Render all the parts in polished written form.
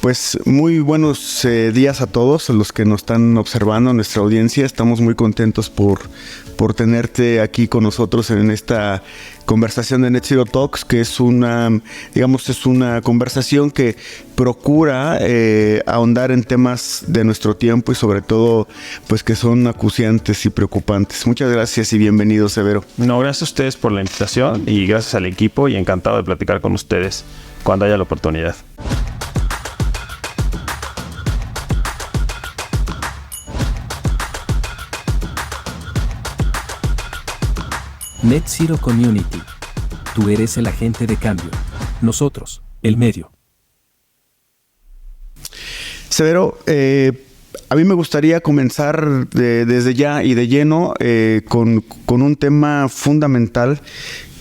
Pues muy buenos días a todos los que nos están observando, nuestra audiencia. Estamos muy contentos por tenerte aquí con nosotros en esta conversación de Net Zero Talks, que es una conversación que procura ahondar en temas de nuestro tiempo y sobre todo pues que son acuciantes y preocupantes. Muchas gracias y bienvenido, Severo. No, gracias a ustedes por la invitación y gracias al equipo, y encantado de platicar con ustedes cuando haya la oportunidad. Net Zero Community. Tú eres el agente de cambio. Nosotros, el medio. Severo, a mí me gustaría comenzar desde ya y de lleno con un tema fundamental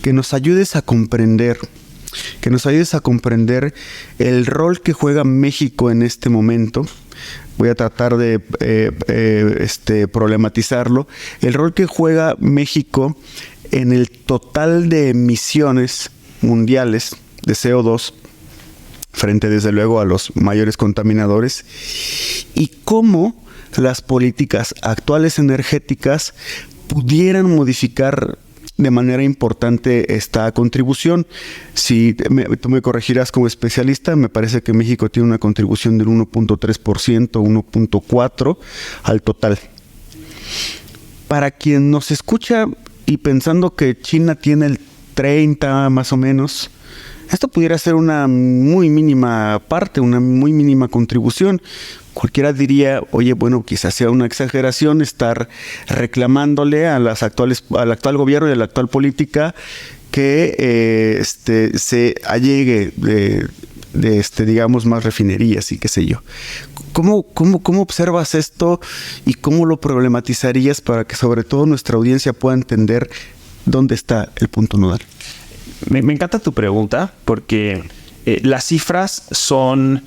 que nos ayudes a comprender. El rol que juega México en este momento. Voy a tratar de problematizarlo. El rol que juega México en el total de emisiones mundiales de CO2 frente desde luego a los mayores contaminadores, y cómo las políticas actuales energéticas pudieran modificar de manera importante esta contribución. Si tú me corregirás como especialista, me parece que México tiene una contribución del 1.3%, 1.4% al total. Para quien nos escucha y pensando que China tiene el 30 más o menos, esto pudiera ser una muy mínima parte, una muy mínima contribución. Cualquiera diría, oye, bueno, quizás sea una exageración estar reclamándole al actual gobierno y a la actual política que se allegue digamos, más refinerías y qué sé yo. ¿Cómo observas esto y cómo lo problematizarías para que sobre todo nuestra audiencia pueda entender dónde está el punto nodal? Me encanta tu pregunta porque las cifras son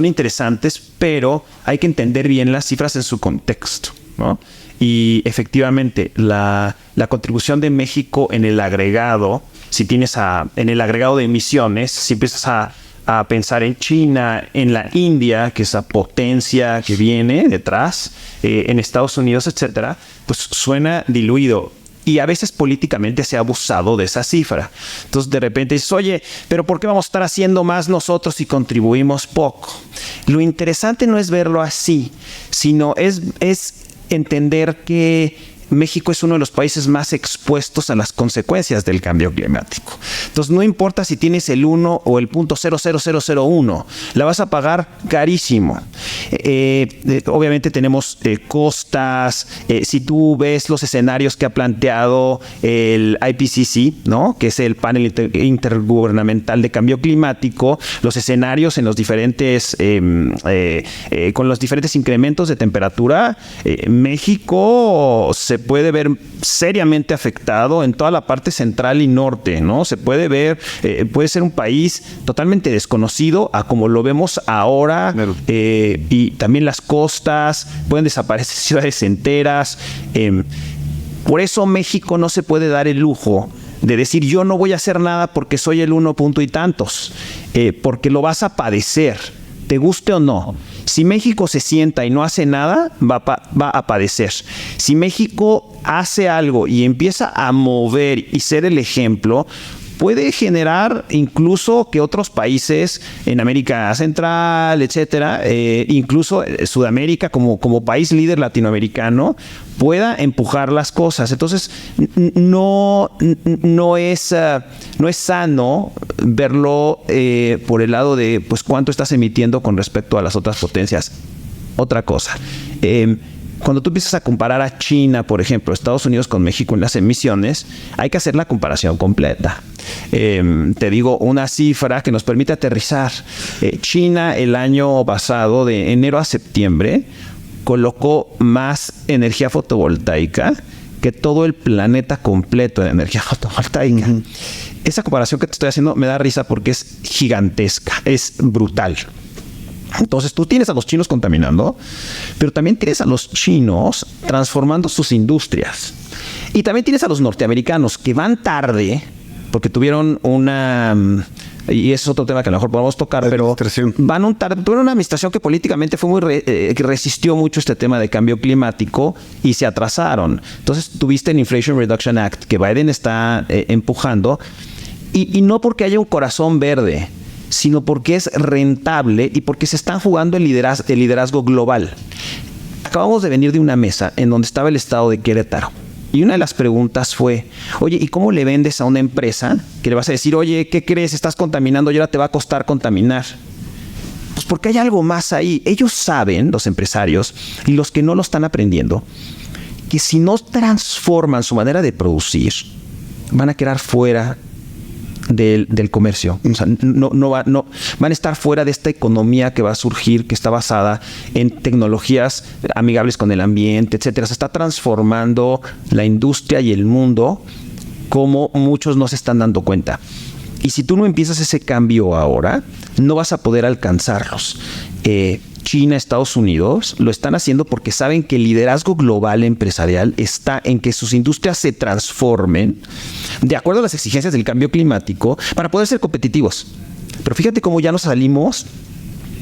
interesantes, pero hay que entender bien las cifras en su contexto, ¿no? Y efectivamente, la contribución de México en el agregado, en el agregado de emisiones, si empiezas a pensar en China, en la India, que es la potencia que viene detrás, en Estados Unidos, etcétera, pues suena diluido. Y a veces políticamente se ha abusado de esa cifra. Entonces de repente dices, oye, pero ¿por qué vamos a estar haciendo más nosotros si contribuimos poco? Lo interesante no es verlo así, sino es entender que México es uno de los países más expuestos a las consecuencias del cambio climático. Entonces, no importa si tienes el 1 o el 0.00001, la vas a pagar carísimo. Obviamente tenemos costas. Si tú ves los escenarios que ha planteado el IPCC, ¿no?, que es el panel intergubernamental de cambio climático, los escenarios en los diferentes, con los diferentes incrementos de temperatura, México se puede ver seriamente afectado en toda la parte central y norte, ¿no? Se puede ver, puede ser un país totalmente desconocido a como lo vemos ahora, claro. Y también las costas, pueden desaparecer ciudades enteras. Por eso México no se puede dar el lujo de decir yo no voy a hacer nada porque soy el 1 punto y tantos, porque lo vas a padecer, te guste o no. Si México se sienta y no hace nada, va a padecer. Si México hace algo y empieza a mover y ser el ejemplo, puede generar incluso que otros países en América Central, etcétera, incluso Sudamérica como país líder latinoamericano, pueda empujar las cosas. Entonces, no es sano verlo por el lado de pues cuánto estás emitiendo con respecto a las otras potencias. Otra cosa, cuando tú empiezas a comparar a China, por ejemplo, Estados Unidos con México en las emisiones, hay que hacer la comparación completa. Te digo una cifra que nos permite aterrizar. China el año pasado, de enero a septiembre, colocó más energía fotovoltaica que todo el planeta completo de energía fotovoltaica. Uh-huh. Esa comparación que te estoy haciendo me da risa porque es gigantesca, es brutal. Entonces tú tienes a los chinos contaminando, pero también tienes a los chinos transformando sus industrias. Y también tienes a los norteamericanos que van tarde porque tuvieron y es otro tema que a lo mejor podemos tocar, pero tuvieron una administración que políticamente fue que resistió mucho este tema de cambio climático y se atrasaron. Entonces tuviste el Inflation Reduction Act que Biden está empujando, y no porque haya un corazón verde, sino porque es rentable y porque se están jugando el liderazgo global. Acabamos de venir de una mesa en donde estaba el estado de Querétaro. Y una de las preguntas fue, oye, ¿y cómo le vendes a una empresa que le vas a decir, oye, ¿qué crees? Estás contaminando y ahora te va a costar contaminar. Pues porque hay algo más ahí. Ellos saben, los empresarios, y los que no lo están aprendiendo, que si no transforman su manera de producir, van a quedar fuera del comercio. O sea, van a estar fuera de esta economía que va a surgir, que está basada en tecnologías amigables con el ambiente, etcétera. Se está transformando la industria y el mundo como muchos no se están dando cuenta. Y si tú no empiezas ese cambio ahora, no vas a poder alcanzarlos. China, Estados Unidos lo están haciendo porque saben que el liderazgo global empresarial está en que sus industrias se transformen de acuerdo a las exigencias del cambio climático para poder ser competitivos. Pero fíjate cómo ya nos salimos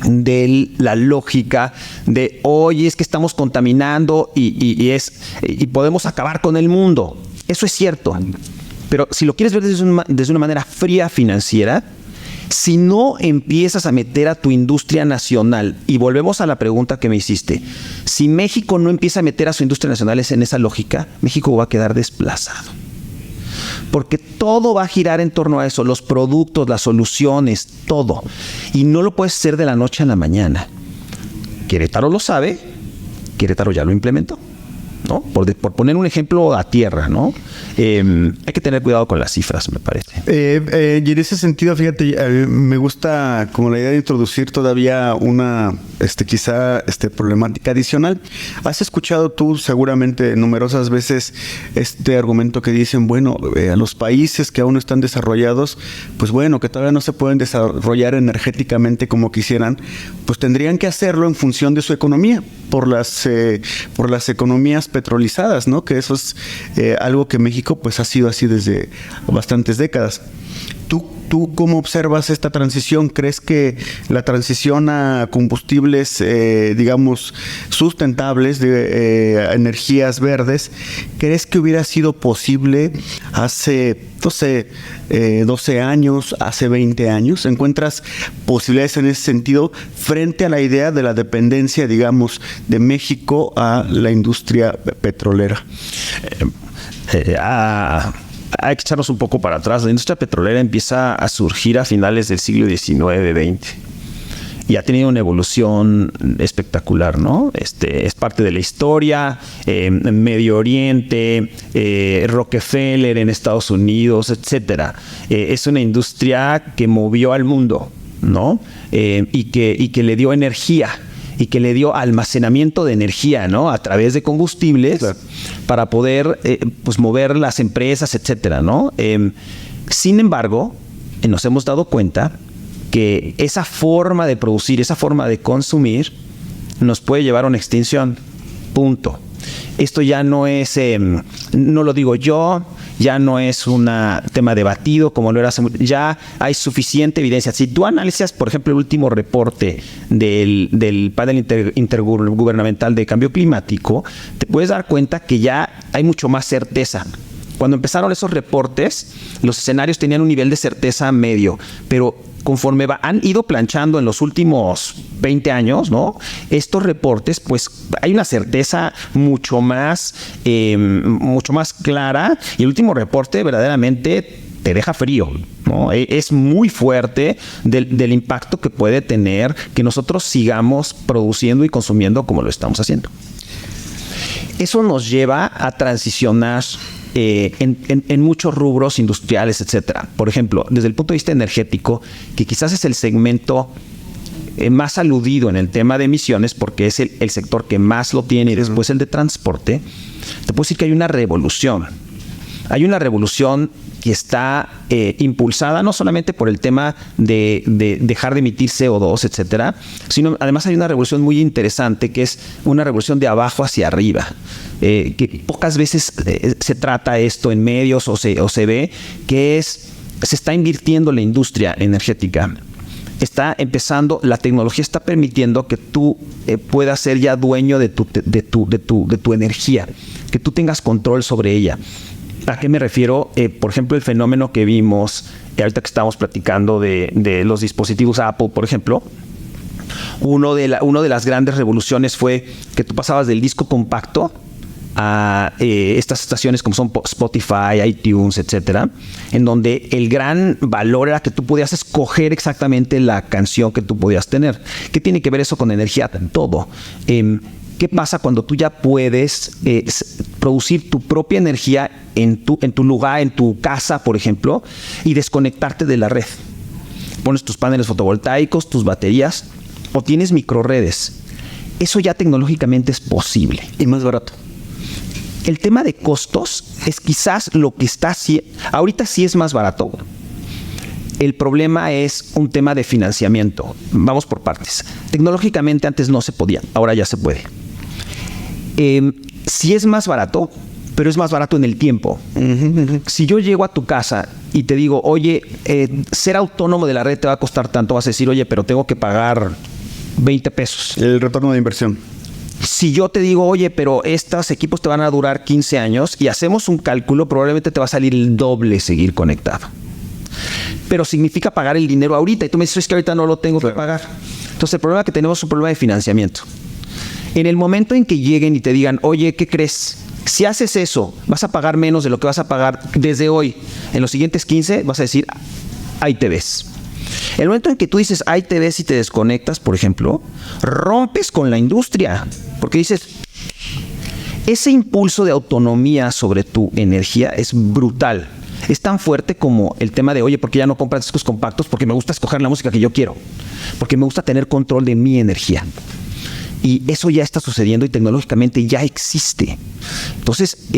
de la lógica de, oye, es que estamos contaminando y podemos acabar con el mundo. Eso es cierto. Pero si lo quieres ver desde una manera fría financiera, si no empiezas a meter a tu industria nacional, y volvemos a la pregunta que me hiciste, si México no empieza a meter a su industria nacional en esa lógica, México va a quedar desplazado. Porque todo va a girar en torno a eso, los productos, las soluciones, todo. Y no lo puedes hacer de la noche a la mañana. Querétaro lo sabe, Querétaro ya lo implementó, ¿no? Por poner un ejemplo a tierra, ¿no? Hay que tener cuidado con las cifras, me parece. Y en ese sentido, fíjate, me gusta como la idea de introducir todavía una problemática adicional. Has escuchado tú seguramente numerosas veces este argumento que dicen, bueno, a los países que aún no están desarrollados, pues bueno, que todavía no se pueden desarrollar energéticamente como quisieran, pues tendrían que hacerlo en función de su economía, por las economías petrolizadas, ¿no? Que eso es algo que México pues ha sido así desde bastantes décadas. ¿Tú cómo observas esta transición? ¿Crees que la transición a combustibles, digamos, sustentables, de energías verdes, crees que hubiera sido posible hace, 12 años, hace 20 años? ¿Encuentras posibilidades en ese sentido frente a la idea de la dependencia, digamos, de México a la industria petrolera? Hay que echarnos un poco para atrás. La industria petrolera empieza a surgir a finales del siglo XIX-XX y ha tenido una evolución espectacular, ¿no? Es parte de la historia. Medio Oriente, Rockefeller en Estados Unidos, etcétera. Es una industria que movió al mundo, ¿no? Y que le dio energía y que le dio almacenamiento de energía, ¿no? A través de combustibles, claro, para poder pues mover las empresas, etcétera, ¿no? Sin embargo, nos hemos dado cuenta que esa forma de producir, esa forma de consumir, nos puede llevar a una extinción. Punto. Esto ya no es, no lo digo yo, ya no es un tema debatido como lo era hace mucho. Ya hay suficiente evidencia. Si tú analizas, por ejemplo, el último reporte del panel intergubernamental de cambio climático, te puedes dar cuenta que ya hay mucho más certeza. Cuando empezaron esos reportes, los escenarios tenían un nivel de certeza medio, pero conforme han ido planchando en los últimos 20 años, ¿no? Estos reportes, pues hay una certeza mucho más clara, y el último reporte verdaderamente te deja frío, ¿no? Es muy fuerte del impacto que puede tener que nosotros sigamos produciendo y consumiendo como lo estamos haciendo. Eso nos lleva a transicionar en muchos rubros industriales, etcétera. Por ejemplo, desde el punto de vista energético, que quizás es el segmento más aludido en el tema de emisiones, porque es el sector que más lo tiene, y después el de transporte, te puedo decir que hay una revolución. Hay una revolución que está impulsada no solamente por el tema de dejar de emitir CO2, etcétera, sino además hay una revolución muy interesante que es una revolución de abajo hacia arriba. Que pocas veces se trata esto en medios o se ve, que es se está invirtiendo la industria energética. Está empezando, la tecnología está permitiendo que tú puedas ser ya dueño de tu energía, que tú tengas control sobre ella. ¿A qué me refiero? Por ejemplo, el fenómeno que vimos ahorita que estábamos platicando de los dispositivos Apple, por ejemplo. Uno de las grandes revoluciones fue que tú pasabas del disco compacto a estas estaciones como son Spotify, iTunes, etcétera, en donde el gran valor era que tú podías escoger exactamente la canción que tú podías tener. ¿Qué tiene que ver eso con energía? Todo. ¿Qué pasa cuando tú ya puedes producir tu propia energía en tu lugar, en tu casa, por ejemplo, y desconectarte de la red? Pones tus paneles fotovoltaicos, tus baterías, o tienes microredes. Eso ya tecnológicamente es posible. Y más barato. El tema de costos es quizás lo que está ahorita sí es más barato. El problema es un tema de financiamiento. Vamos por partes. Tecnológicamente antes no se podía, ahora ya se puede. Sí es más barato, pero es más barato en el tiempo. Si yo llego a tu casa y te digo, oye, ser autónomo de la red te va a costar tanto, vas a decir, oye, pero tengo que pagar 20 pesos. El retorno de inversión. Si yo te digo, oye, pero estos equipos te van a durar 15 años y hacemos un cálculo, probablemente te va a salir el doble seguir conectado. Pero significa pagar el dinero ahorita. Y tú me dices, es que ahorita no lo tengo que pagar. Entonces el problema que tenemos es un problema de financiamiento. En el momento en que lleguen y te digan, oye, ¿qué crees? Si haces eso, vas a pagar menos de lo que vas a pagar desde hoy. En los siguientes 15 vas a decir, ahí te ves. El momento en que tú dices, ahí te ves y te desconectas, por ejemplo, rompes con la industria. Porque dices, ese impulso de autonomía sobre tu energía es brutal. Es tan fuerte como el tema de, oye, ¿por qué ya no compras discos compactos? Porque me gusta escoger la música que yo quiero. Porque me gusta tener control de mi energía. Y eso ya está sucediendo y tecnológicamente ya existe. Entonces,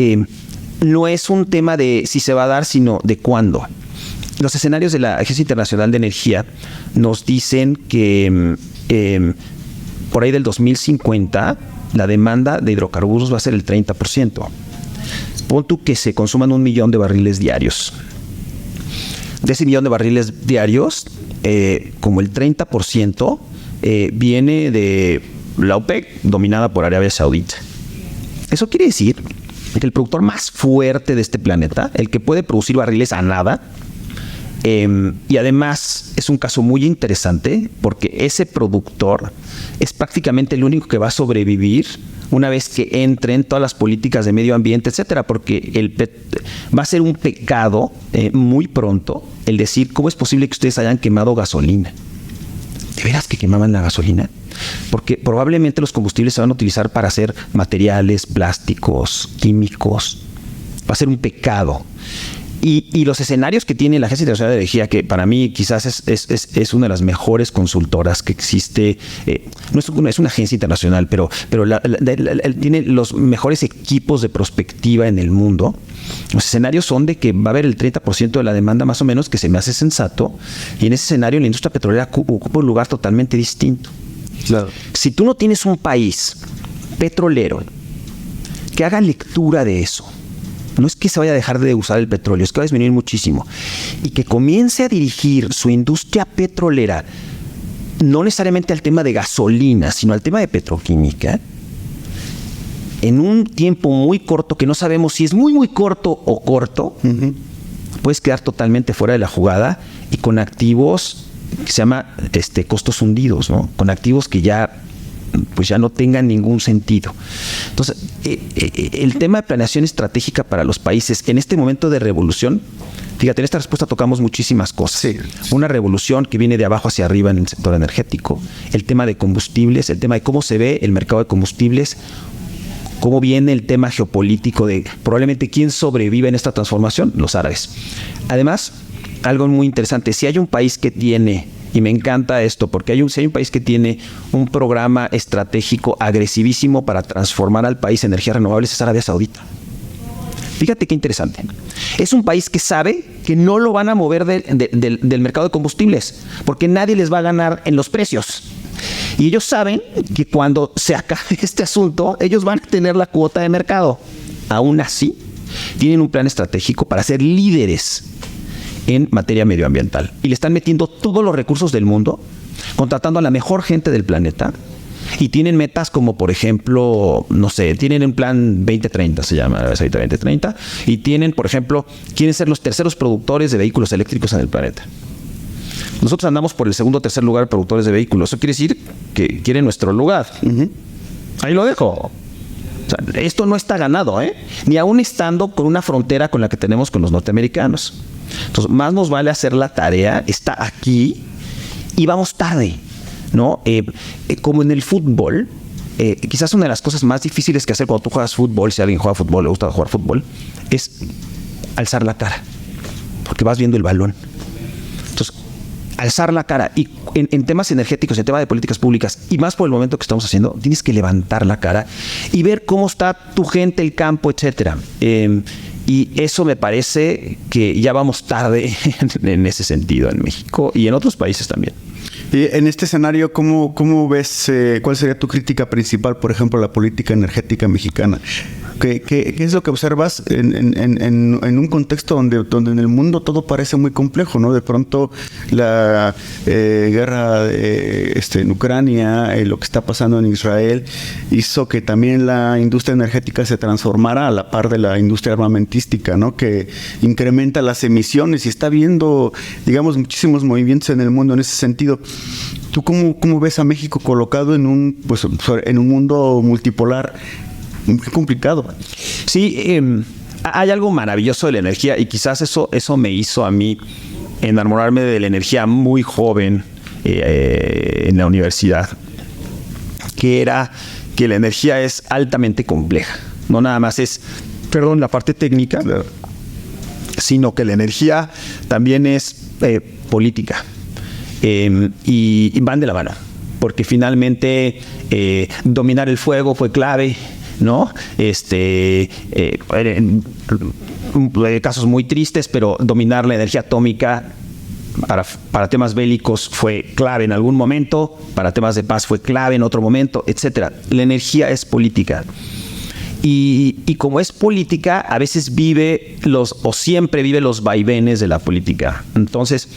no es un tema de si se va a dar, sino de cuándo. Los escenarios de la Agencia Internacional de Energía nos dicen que por ahí del 2050 la demanda de hidrocarburos va a ser el 30%. Pon tú que se consuman 1 millón de barriles diarios. De ese 1 millón de barriles diarios, como el 30% viene de la OPEC, dominada por Arabia Saudita. Eso quiere decir que el productor más fuerte de este planeta, el que puede producir barriles a nada, y además es un caso muy interesante porque ese productor es prácticamente el único que va a sobrevivir una vez que entren todas las políticas de medio ambiente, etcétera, porque va a ser un pecado muy pronto el decir cómo es posible que ustedes hayan quemado gasolina. ¿De veras que quemaban la gasolina? Porque probablemente los combustibles se van a utilizar para hacer materiales, plásticos, químicos. Va a ser un pecado. Y los escenarios que tiene la Agencia Internacional de Energía, que para mí quizás es una de las mejores consultoras que existe, no es una agencia internacional, pero tiene los mejores equipos de prospectiva en el mundo. Los escenarios son de que va a haber el 30% de la demanda más o menos, que se me hace sensato, y en ese escenario la industria petrolera ocupa un lugar totalmente distinto. Claro. Si tú no tienes un país petrolero que haga lectura de eso, no es que se vaya a dejar de usar el petróleo, es que va a disminuir muchísimo. Y que comience a dirigir su industria petrolera, no necesariamente al tema de gasolina, sino al tema de petroquímica, en un tiempo muy corto, que no sabemos si es muy, muy corto o corto, puedes quedar totalmente fuera de la jugada y con activos que se llama costos hundidos, ¿no? Con activos que ya no tengan ningún sentido. Entonces, el tema de planeación estratégica para los países en este momento de revolución, fíjate, en esta respuesta tocamos muchísimas cosas. Sí. Una revolución que viene de abajo hacia arriba en el sector energético, el tema de combustibles, el tema de cómo se ve el mercado de combustibles, cómo viene el tema geopolítico de probablemente quién sobrevive en esta transformación, los árabes. Además, algo muy interesante, si hay un país que tiene, y me encanta esto, porque si hay un país que tiene un programa estratégico agresivísimo para transformar al país en energías renovables, es Arabia Saudita. Fíjate qué interesante. Es un país que sabe que no lo van a mover del mercado de combustibles, porque nadie les va a ganar en los precios. Y ellos saben que cuando se acabe este asunto, ellos van a tener la cuota de mercado. Aún así, tienen un plan estratégico para ser líderes en materia medioambiental. Y le están metiendo todos los recursos del mundo, contratando a la mejor gente del planeta. Y tienen metas como, por ejemplo, no sé, tienen un plan 2030, se llama ahorita 2030, y tienen, por ejemplo, quieren ser los terceros productores de vehículos eléctricos en el planeta. Nosotros andamos por el segundo o tercer lugar de productores de vehículos. Eso quiere decir que quieren nuestro lugar. Ahí lo dejo. O sea, esto no está ganado, ni aún estando con una frontera con la que tenemos con los norteamericanos. Entonces, más nos vale hacer la tarea, está aquí, y vamos tarde, ¿no? Como en el fútbol, quizás una de las cosas más difíciles que hacer cuando tú juegas fútbol, si alguien juega fútbol, le gusta jugar fútbol, es alzar la cara, porque vas viendo el balón. Entonces, alzar la cara, y en temas energéticos, en temas de políticas públicas, y más por el momento que estamos haciendo, tienes que levantar la cara y ver cómo está tu gente, el campo, etcétera. Y eso me parece que ya vamos tarde en ese sentido en México y en otros países también. Y en este escenario, ¿cómo ves, cuál sería tu crítica principal, por ejemplo, a la política energética mexicana? ¿Qué es lo que observas en un contexto donde en el mundo todo parece muy complejo, ¿no? De pronto la guerra en Ucrania, lo que está pasando en Israel, hizo que también la industria energética se transformara a la par de la industria armamentística, ¿no? Que incrementa las emisiones y está viendo, digamos, muchísimos movimientos en el mundo en ese sentido. ¿Tú cómo ves a México colocado en un mundo multipolar? Muy complicado. Sí, hay algo maravilloso de la energía y quizás eso me hizo a mí enamorarme de la energía muy joven en la universidad, que era que la energía es altamente compleja. No nada más es, la parte técnica, sino que la energía también es política y van de la mano, porque finalmente dominar el fuego fue clave, ¿no? Casos muy tristes, pero dominar la energía atómica para temas bélicos fue clave en algún momento, para temas de paz fue clave en otro momento, etcétera. La energía es política. Y como es política, a veces siempre vive los vaivenes de la política. Entonces,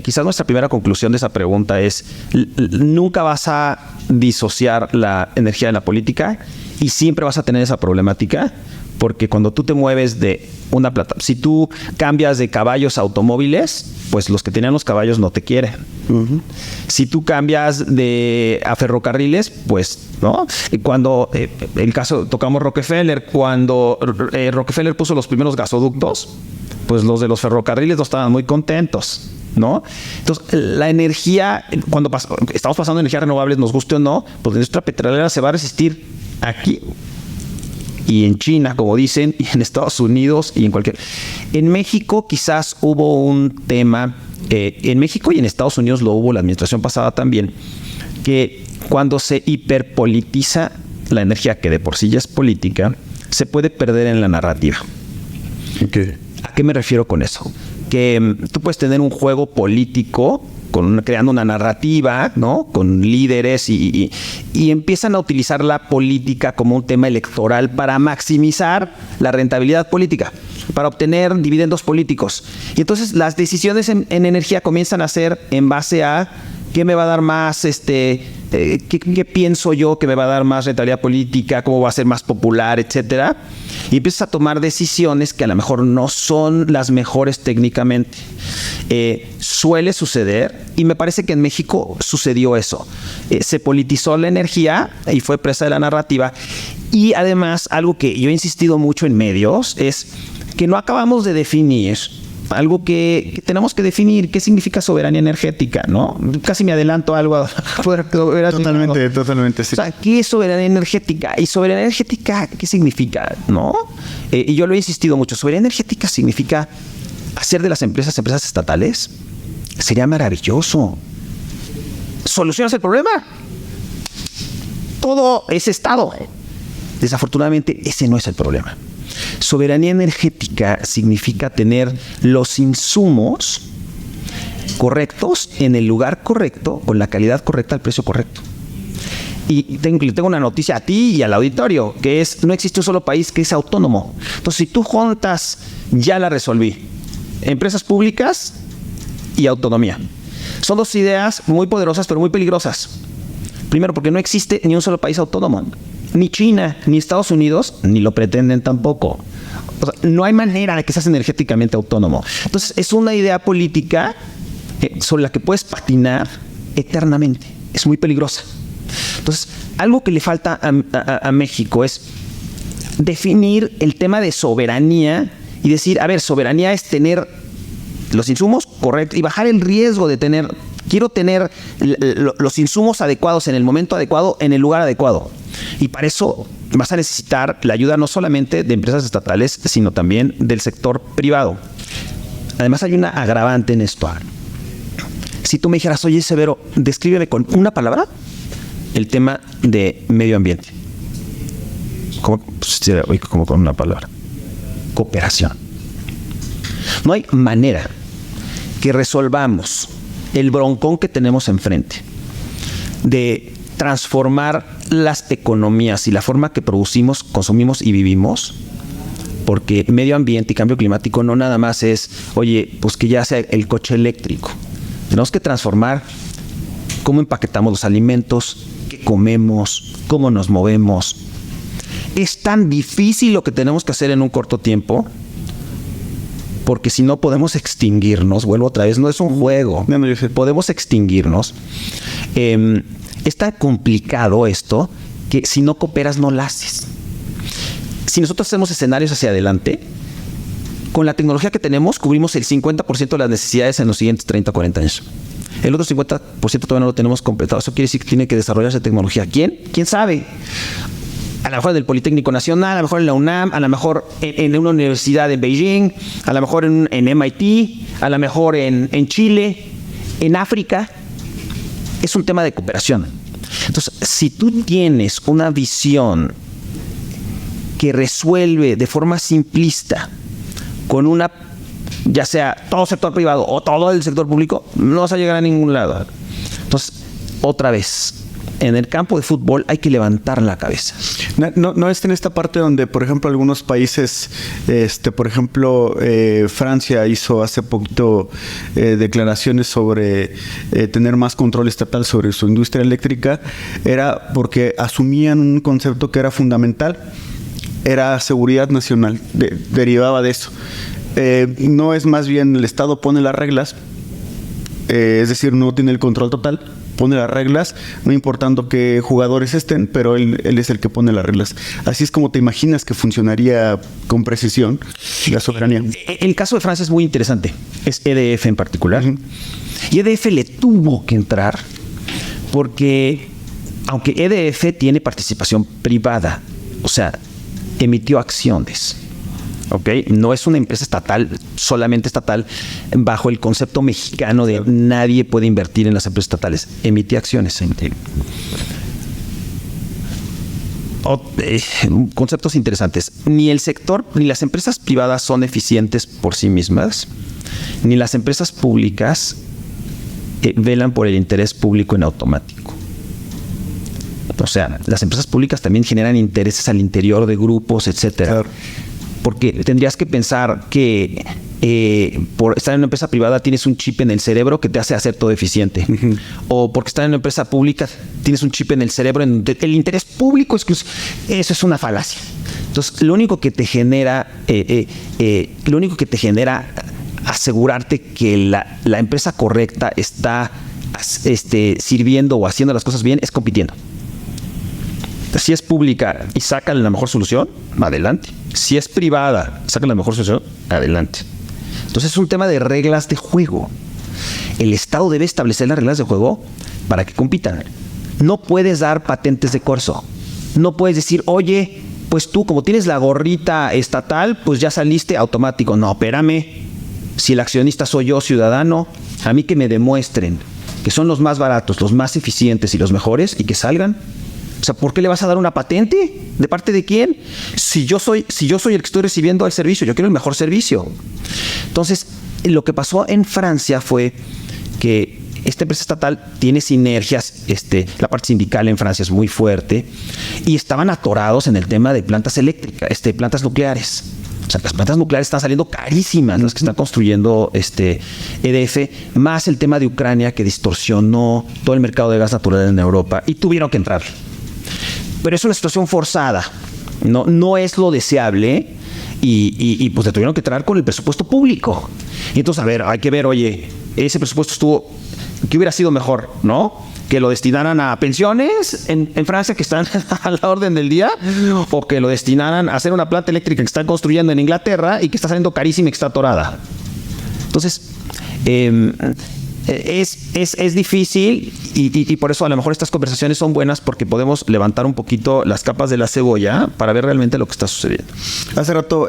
quizás nuestra primera conclusión de esa pregunta es: nunca vas a disociar la energía de la política y siempre vas a tener esa problemática, porque cuando tú te mueves de una plataforma, si tú cambias de caballos a automóviles, pues los que tenían los caballos no te quieren. Si tú cambias a ferrocarriles, pues, ¿no? Cuando el caso, tocamos Rockefeller, cuando Rockefeller puso los primeros gasoductos, pues los de los ferrocarriles no estaban muy contentos, ¿no? Entonces, la energía, cuando estamos pasando energías renovables, nos guste o no, pues la industria petrolera se va a resistir aquí y en China, como dicen, y en Estados Unidos y en México quizás hubo un tema, en México y en Estados Unidos lo hubo la administración pasada también, que cuando se hiperpolitiza la energía, que de por sí ya es política, se puede perder en la narrativa. Okay. ¿A qué me refiero con eso? Que tú puedes tener un juego político creando una narrativa, ¿no? Con líderes y empiezan a utilizar la política como un tema electoral para maximizar la rentabilidad política, para obtener dividendos políticos. Y entonces las decisiones en energía comienzan a ser en base a qué me va a dar más, qué pienso yo que me va a dar más rentabilidad política, cómo va a ser más popular, etcétera. Y empiezas a tomar decisiones que a lo mejor no son las mejores técnicamente. Suele suceder, y me parece que en México sucedió eso. Se politizó la energía y fue presa de la narrativa. Y además, algo que yo he insistido mucho en medios es que no acabamos de definir algo que tenemos que definir: qué significa soberanía energética, ¿no? Casi me adelanto a algo. Totalmente, sí. O sea, ¿qué es soberanía energética? Y soberanía energética, ¿qué significa, no? Y yo lo he insistido mucho. Soberanía energética significa hacer de las empresas estatales. Sería maravilloso. ¿Solucionas el problema? Todo es Estado. Desafortunadamente, ese no es el problema. Soberanía energética significa tener los insumos correctos en el lugar correcto, con la calidad correcta, al precio correcto. Y tengo una noticia a ti y al auditorio, que es: no existe un solo país que es autónomo. Entonces, si tú juntas, ya la resolví. empresas públicas y autonomía. Son dos ideas muy poderosas, pero muy peligrosas. Primero, porque no existe ni un solo país autónomo. Ni China, ni Estados Unidos, ni lo pretenden tampoco. O sea, no hay manera de que seas energéticamente autónomo. Entonces, es una idea política sobre la que puedes patinar eternamente. Es muy peligrosa. Entonces, algo que le falta a México es definir el tema de soberanía y decir, a ver, soberanía es tener los insumos correctos y bajar el riesgo de quiero tener los insumos adecuados en el momento adecuado, en el lugar adecuado. Y para eso vas a necesitar la ayuda no solamente de empresas estatales, sino también del sector privado. Además, hay una agravante en esto. Si tú me dijeras, oye, Severo, descríbeme con una palabra el tema de medio ambiente. Como con una palabra. Cooperación. No hay manera que resolvamos el broncón que tenemos enfrente de transformar las economías y la forma que producimos, consumimos y vivimos, porque medio ambiente y cambio climático no nada más es, oye, pues que ya sea el coche eléctrico. Tenemos que transformar cómo empaquetamos los alimentos, qué comemos, cómo nos movemos. Es tan difícil lo que tenemos que hacer en un corto tiempo, porque si no podemos extinguirnos. Vuelvo otra vez, no es un juego. Podemos extinguirnos. Es tan complicado esto que si no cooperas no lo haces. Si nosotros hacemos escenarios hacia adelante, con la tecnología que tenemos cubrimos el 50% de las necesidades en los siguientes 30 o 40 años. El otro 50% todavía no lo tenemos completado. Eso quiere decir que tiene que desarrollarse tecnología. ¿Quién? ¿Quién sabe? A lo mejor del Politécnico Nacional, a lo mejor en la UNAM, a lo mejor en una universidad en Beijing, a lo mejor en MIT, a lo mejor en Chile, en África. Es un tema de cooperación. Entonces, si tú tienes una visión que resuelve de forma simplista con una, ya sea todo sector privado o todo el sector público, no vas a llegar a ningún lado. Entonces, otra vez, en el campo de fútbol hay que levantar la cabeza. No está en esta parte donde, por ejemplo, algunos países, por ejemplo, Francia hizo hace poquito declaraciones sobre tener más control estatal sobre su industria eléctrica, era porque asumían un concepto que era fundamental, era seguridad nacional, derivaba de eso. No es más bien el Estado pone las reglas, es decir, no tiene el control total, pone las reglas, no importando qué jugadores estén, pero él es el que pone las reglas. Así es como te imaginas que funcionaría con precisión la soberanía. El caso de Francia es muy interesante, es EDF en particular. Y EDF le tuvo que entrar porque, aunque EDF tiene participación privada, o sea, emitió acciones. ¿Okay? No es una empresa estatal, solamente estatal, bajo el concepto mexicano de nadie puede invertir en las empresas estatales. Emitía acciones. Conceptos interesantes. Ni el sector, ni las empresas privadas son eficientes por sí mismas, ni las empresas públicas velan por el interés público en automático. O sea, las empresas públicas también generan intereses al interior de grupos, etcétera. Claro. Porque tendrías que pensar que por estar en una empresa privada tienes un chip en el cerebro que te hace hacer todo eficiente. O porque estar en una empresa pública tienes un chip en el cerebro en el interés público. Eso es una falacia. Entonces, lo único que te genera asegurarte que la empresa correcta está sirviendo o haciendo las cosas bien es compitiendo. Si es pública y sacan la mejor solución, adelante. Si es privada, sacan la mejor solución, adelante. Entonces es un tema de reglas de juego. El Estado debe establecer las reglas de juego para que compitan. No puedes dar patentes de corso. No puedes decir, oye, pues tú como tienes la gorrita estatal, pues ya saliste automático. No, espérame. Si el accionista soy yo, ciudadano, a mí que me demuestren que son los más baratos, los más eficientes y los mejores y que salgan. O sea, ¿por qué le vas a dar una patente? ¿De parte de quién? Si yo soy el que estoy recibiendo el servicio, yo quiero el mejor servicio. Entonces, lo que pasó en Francia fue que esta empresa estatal tiene sinergias, la parte sindical en Francia es muy fuerte, y estaban atorados en el tema de plantas eléctricas, plantas nucleares. O sea, las plantas nucleares están saliendo carísimas, las que están construyendo EDF, más el tema de Ucrania que distorsionó todo el mercado de gas natural en Europa y tuvieron que entrar. Pero es una situación forzada, no es lo deseable y pues le tuvieron que entrar con el presupuesto público. Y entonces, a ver, hay que ver, oye, ese presupuesto estuvo, ¿qué hubiera sido mejor, no? Que lo destinaran a pensiones en Francia que están a la orden del día, o que lo destinaran a hacer una planta eléctrica que están construyendo en Inglaterra y que está saliendo carísima y que está atorada. Entonces, es difícil y por eso a lo mejor estas conversaciones son buenas porque podemos levantar un poquito las capas de la cebolla para ver realmente lo que está sucediendo. Hace rato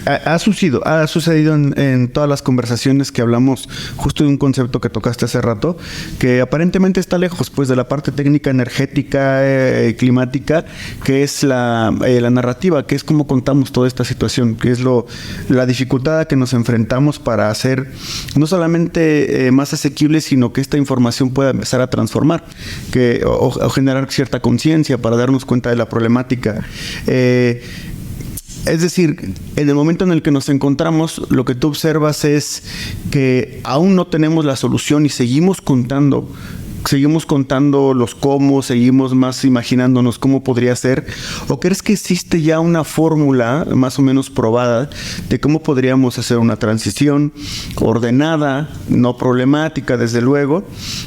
ha sucedido en todas las conversaciones que hablamos justo de un concepto que tocaste hace rato, que aparentemente está lejos pues de la parte técnica, energética, climática, que es la narrativa, que es cómo contamos toda esta situación, que es la dificultad a que nos enfrentamos para hacer no solamente más asequible, sino que esta información pueda empezar a transformar o generar cierta conciencia para darnos cuenta de la problemática. Es decir, en el momento en el que nos encontramos, lo que tú observas es que aún no tenemos la solución y seguimos contando los cómo, seguimos más imaginándonos cómo podría ser, o crees que existe ya una fórmula más o menos probada de cómo podríamos hacer una transición ordenada, no problemática desde luego,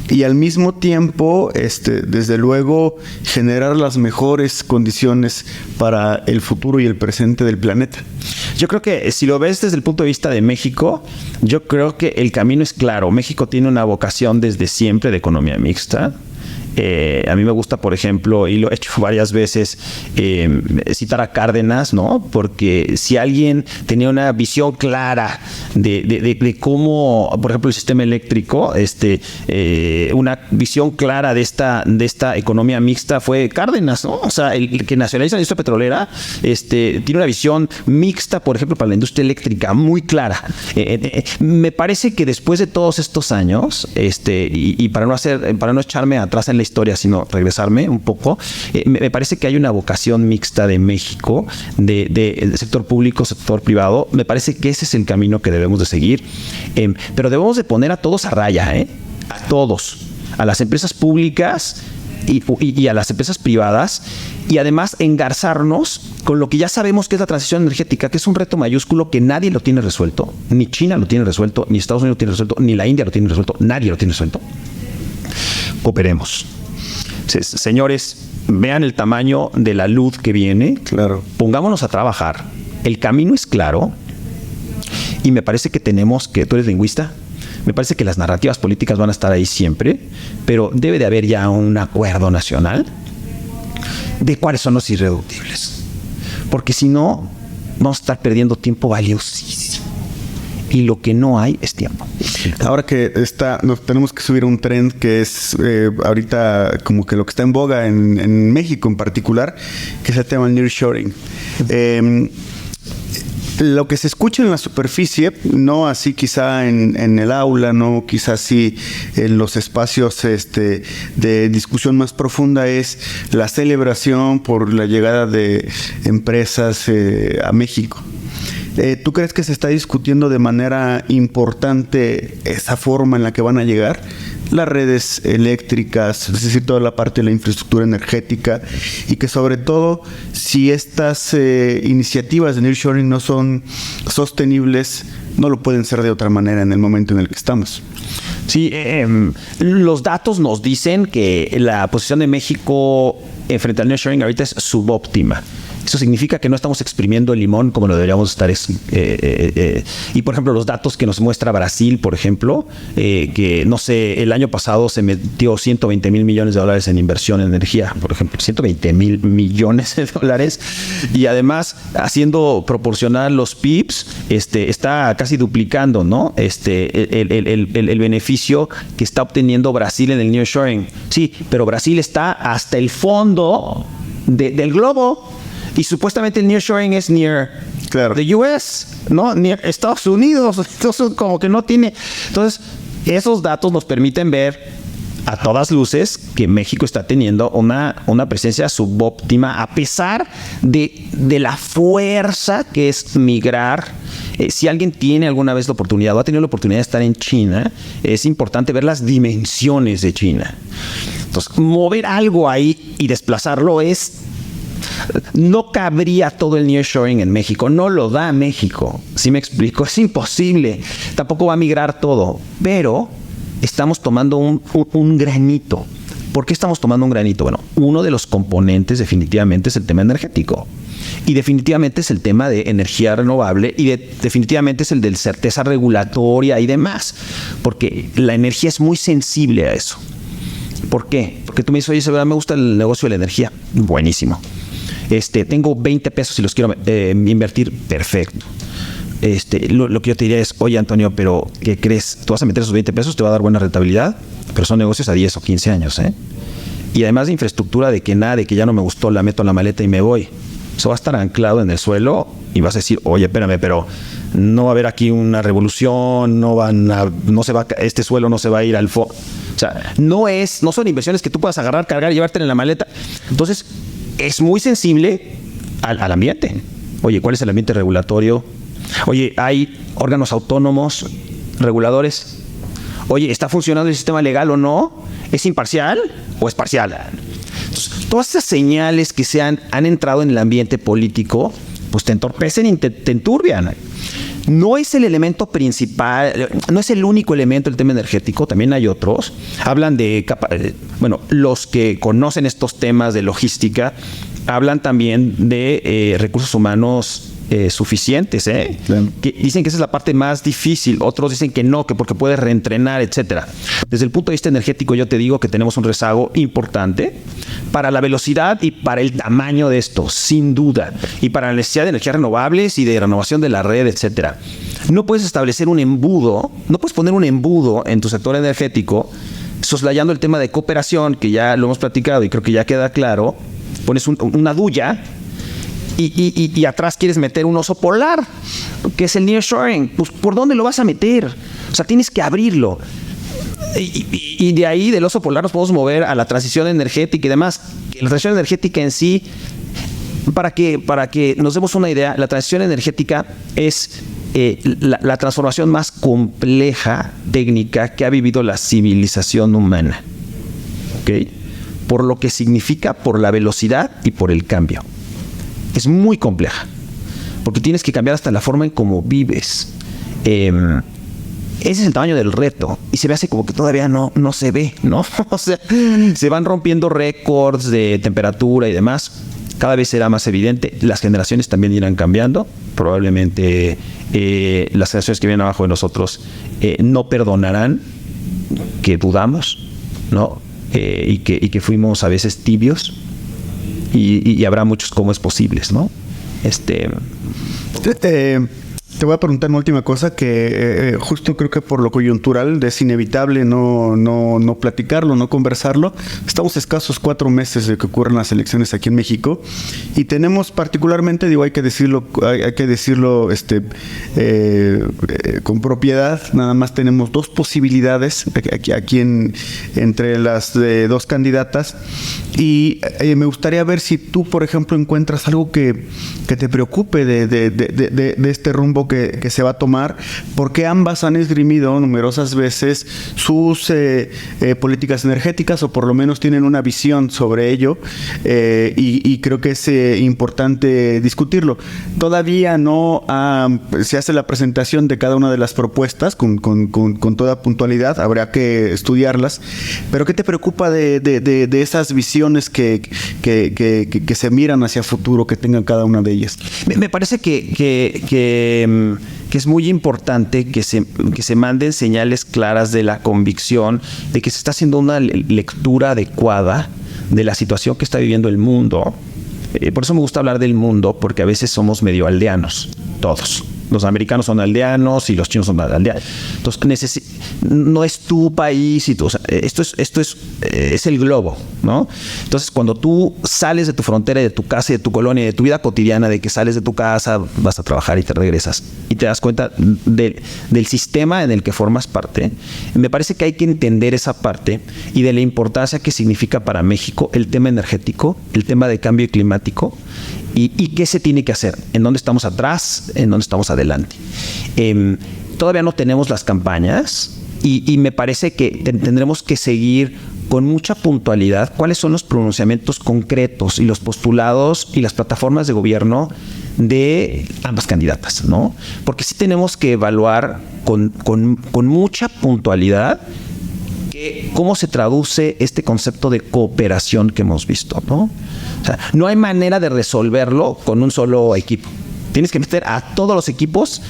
y al mismo tiempo desde luego generar las mejores condiciones para el futuro y el presente del planeta? Yo creo que si lo ves desde el punto de vista de México, yo creo que el camino es claro. México tiene una vocación desde siempre de economía mixta. A mí me gusta, por ejemplo, y lo he hecho varias veces, citar a Cárdenas, ¿no? Porque si alguien tenía una visión clara de cómo, por ejemplo, el sistema eléctrico, una visión clara de esta economía mixta fue Cárdenas, ¿no? O sea, el que nacionaliza la industria petrolera, tiene una visión mixta, por ejemplo, para la industria eléctrica muy clara. Me parece que después de todos estos años, y para no echarme atrás en la historia, sino regresarme un poco, me parece que hay una vocación mixta de México, de sector público, sector privado. Me parece que ese es el camino que debemos de seguir, pero debemos de poner a todos a raya, a todos, a las empresas públicas y a las empresas privadas, y además engarzarnos con lo que ya sabemos que es la transición energética, que es un reto mayúsculo que nadie lo tiene resuelto, ni China lo tiene resuelto, ni Estados Unidos lo tiene resuelto, ni la India lo tiene resuelto, nadie lo tiene resuelto. Cooperemos. Señores, vean el tamaño de la luz que viene. Claro. Pongámonos a trabajar. El camino es claro y me parece que tenemos que... ¿Tú eres lingüista? Me parece que las narrativas políticas van a estar ahí siempre, pero debe de haber ya un acuerdo nacional de cuáles son los irreductibles. Porque si no, vamos a estar perdiendo tiempo valiosísimo. Y lo que no hay es tiempo. Ahora que nos tenemos que subir a un tren que es ahorita como que lo que está en boga en México en particular, que es el tema del nearshoring. Lo que se escucha en la superficie, no así quizá en el aula, no quizá así en los espacios de discusión más profunda, es la celebración por la llegada de empresas a México. ¿Tú crees que se está discutiendo de manera importante esa forma en la que van a llegar las redes eléctricas, es decir, toda la parte de la infraestructura energética, y que sobre todo, si estas iniciativas de nearshoring no son sostenibles, no lo pueden ser de otra manera en el momento en el que estamos? Sí, los datos nos dicen que la posición de México frente al nearshoring ahorita es subóptima. Eso significa que no estamos exprimiendo el limón como lo deberíamos estar. Y, por ejemplo, los datos que nos muestra Brasil, por ejemplo, que, no sé, el año pasado se metió 120 mil millones de dólares en inversión en energía, por ejemplo, 120 mil millones de dólares. Y además, haciendo proporcional los PIBs, está casi duplicando, ¿no? El beneficio que está obteniendo Brasil en el nearshoring. Sí, pero Brasil está hasta el fondo del globo. Y supuestamente el nearshoring es near the US, ¿no? Near Estados Unidos. Entonces, como que no tiene... Entonces, esos datos nos permiten ver a todas luces que México está teniendo una presencia subóptima a pesar de la fuerza que es migrar. Si alguien tiene alguna vez la oportunidad o ha tenido la oportunidad de estar en China, es importante ver las dimensiones de China. Entonces, mover algo ahí y desplazarlo no cabría todo el nearshoring en México, no lo da México. ¿Sí me explico? Es imposible. Tampoco va a migrar todo, pero estamos tomando un granito. ¿Por qué estamos tomando un granito? Bueno, uno de los componentes definitivamente es el tema energético. Y definitivamente es el tema de energía renovable y definitivamente es el de certeza regulatoria y demás. Porque la energía es muy sensible a eso. ¿Por qué? Porque tú me dices, oye, Severa, me gusta el negocio de la energía. Buenísimo. Tengo 20 pesos y los quiero invertir. Perfecto. Lo que yo te diría es, oye, Antonio, pero ¿qué crees? Tú vas a meter esos 20 pesos, te va a dar buena rentabilidad, pero son negocios a 10 o 15 años, ¿eh? Y además de infraestructura, de que ya no me gustó, la meto en la maleta y me voy. Eso va a estar anclado en el suelo y vas a decir, oye, espérame, pero no va a haber aquí una revolución, este suelo no se va a ir al fondo. O sea, no son inversiones que tú puedas agarrar, cargar y llevarte en la maleta. Entonces, es muy sensible al ambiente. Oye, ¿cuál es el ambiente regulatorio? Oye, ¿hay órganos autónomos reguladores? Oye, ¿está funcionando el sistema legal o no? ¿Es imparcial o es parcial? Entonces, todas esas señales que han entrado en el ambiente político, pues te entorpecen y te enturbian. No es el elemento principal, no es el único elemento del tema energético, también hay otros. Hablan los que conocen estos temas de logística, hablan también de recursos humanos suficientes, Claro. Que dicen que esa es la parte más difícil, otros dicen que no, que porque puedes reentrenar, etcétera. Desde el punto de vista energético, yo te digo que tenemos un rezago importante para la velocidad y para el tamaño de esto, sin duda, y para la necesidad de energías renovables y de renovación de la red, etcétera. No puedes establecer un embudo, no puedes poner un embudo en tu sector energético, soslayando el tema de cooperación, que ya lo hemos platicado y creo que ya queda claro. Pones una duya y atrás quieres meter un oso polar, que es el nearshoring. Pues, ¿por dónde lo vas a meter? O sea, tienes que abrirlo. Y de ahí, del oso polar, nos podemos mover a la transición energética y demás. La transición energética en sí, para que nos demos una idea, la transición energética es la transformación más compleja, técnica, que ha vivido la civilización humana. ¿Ok? Por lo que significa, por la velocidad y por el cambio. Es muy compleja, porque tienes que cambiar hasta la forma en cómo vives. Ese es el tamaño del reto, y se ve así como que todavía no se ve, ¿no? O sea, se van rompiendo récords de temperatura y demás. Cada vez será más evidente. Las generaciones también irán cambiando. Probablemente las generaciones que vienen abajo de nosotros no perdonarán que dudamos, ¿no? Y que fuimos a veces tibios y habrá muchos cómo es posibles, ¿no? Te voy a preguntar una última cosa que justo creo que por lo coyuntural es inevitable no platicarlo, no conversarlo. Estamos escasos 4 meses de que ocurran las elecciones aquí en México y tenemos particularmente, hay que decirlo con propiedad. Nada más tenemos 2 posibilidades aquí entre las 2 candidatas y me gustaría ver si tú, por ejemplo, encuentras algo que te preocupe de este rumbo que se va a tomar, porque ambas han esgrimido numerosas veces sus políticas energéticas, o por lo menos tienen una visión sobre ello, y creo que es importante discutirlo. Todavía no se hace la presentación de cada una de las propuestas con toda puntualidad, habrá que estudiarlas, pero ¿qué te preocupa de esas visiones que se miran hacia futuro, que tengan cada una de ellas? Me parece que es muy importante que se manden señales claras de la convicción de que se está haciendo una lectura adecuada de la situación que está viviendo el mundo. Por eso me gusta hablar del mundo, porque a veces somos medio aldeanos, todos. Los americanos son aldeanos y los chinos son aldeanos. Entonces, no es tu país. O sea, esto es el globo, ¿no? Entonces, cuando tú sales de tu frontera, de tu casa, de tu colonia, de tu vida cotidiana, de que sales de tu casa, vas a trabajar y te regresas, y te das cuenta del sistema en el que formas parte, me parece que hay que entender esa parte y de la importancia que significa para México el tema energético, el tema de cambio climático. ¿Y qué se tiene que hacer? ¿En dónde estamos atrás? ¿En dónde estamos adelante? Todavía no tenemos las campañas y me parece que tendremos que seguir con mucha puntualidad cuáles son los pronunciamientos concretos y los postulados y las plataformas de gobierno de ambas candidatas, ¿no? Porque sí tenemos que evaluar con mucha puntualidad cómo se traduce este concepto de cooperación que hemos visto, ¿no? O sea, no hay manera de resolverlo con un solo equipo. Tienes que meter a todos los equipos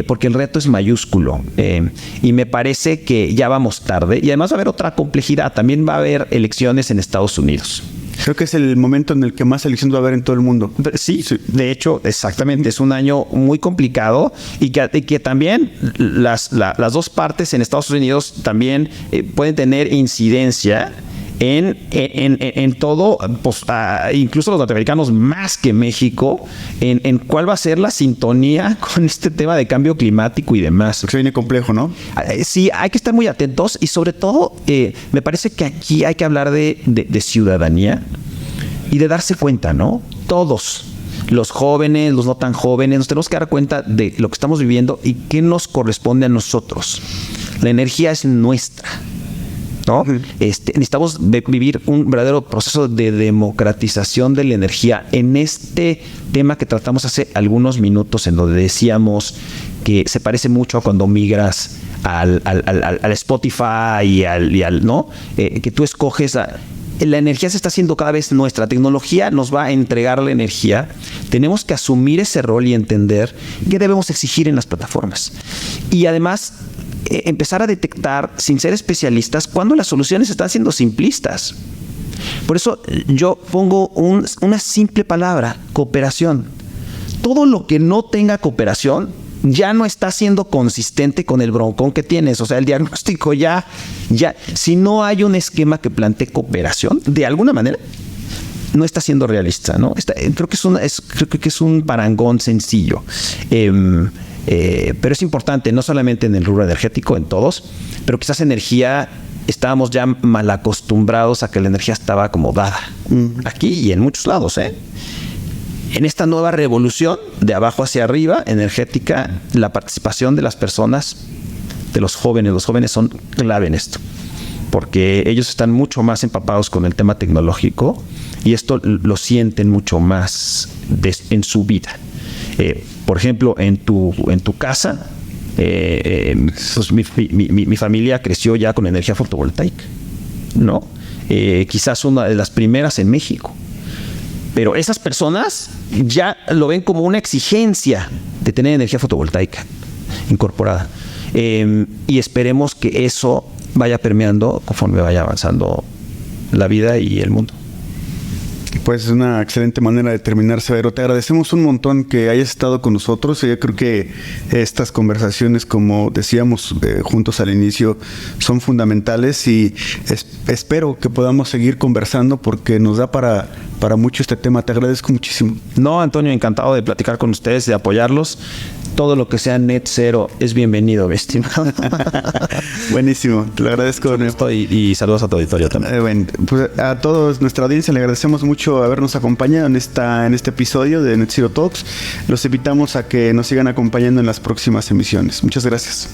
porque el reto es mayúsculo. Y me parece que ya vamos tarde. Y además va a haber otra complejidad. También va a haber elecciones en Estados Unidos. Creo que es el momento en el que más elecciones va a haber en todo el mundo. Sí, de hecho, exactamente. Es un año muy complicado y que también las dos partes en Estados Unidos también pueden tener incidencia en todo, pues, incluso los norteamericanos más que México, en cuál va a ser la sintonía con este tema de cambio climático y demás. Porque se viene complejo, ¿no? Sí, hay que estar muy atentos y sobre todo me parece que aquí hay que hablar de ciudadanía y de darse cuenta, ¿no? Todos, los jóvenes, los no tan jóvenes, nos tenemos que dar cuenta de lo que estamos viviendo y qué nos corresponde a nosotros. La energía es nuestra, ¿no? Necesitamos vivir un verdadero proceso de democratización de la energía en este tema que tratamos hace algunos minutos, en donde decíamos que se parece mucho a cuando migras al Spotify y al ¿no? Que tú escoges la energía se está haciendo cada vez nuestra. La tecnología nos va a entregar la energía. Tenemos que asumir ese rol y entender qué debemos exigir en las plataformas. Y además empezar a detectar, sin ser especialistas, cuando las soluciones están siendo simplistas. Por eso yo pongo una simple palabra: cooperación. Todo lo que no tenga cooperación ya no está siendo consistente con el broncón que tienes. O sea, el diagnóstico ya si no hay un esquema que plantee cooperación, de alguna manera, no está siendo realista, ¿no? Creo que es un parangón sencillo. Pero es importante, no solamente en el rubro energético, en todos, pero quizás energía, estábamos ya mal acostumbrados a que la energía estaba acomodada. Aquí y en muchos lados, En esta nueva revolución de abajo hacia arriba, energética, la participación de las personas, de los jóvenes son clave en esto, porque ellos están mucho más empapados con el tema tecnológico y esto lo sienten mucho más en su vida. Por ejemplo, en tu casa, pues mi familia creció ya con energía fotovoltaica, ¿no? Quizás una de las primeras en México. Pero esas personas ya lo ven como una exigencia de tener energía fotovoltaica incorporada. Y esperemos que eso vaya permeando conforme vaya avanzando la vida y el mundo. Pues es una excelente manera de terminar, Severo. Te agradecemos un montón que hayas estado con nosotros. Yo creo que estas conversaciones, como decíamos juntos al inicio, son fundamentales y espero que podamos seguir conversando porque nos da para mucho este tema. Te agradezco muchísimo. No, Antonio, encantado de platicar con ustedes, de apoyarlos. Todo lo que sea net cero es bienvenido, mi estimado. Buenísimo, te lo agradezco. Y saludos a tu auditorio también. Bueno, pues a todos nuestra audiencia le agradecemos mucho habernos acompañado en este episodio de Net Zero Talks. Los invitamos a que nos sigan acompañando en las próximas emisiones. Muchas gracias.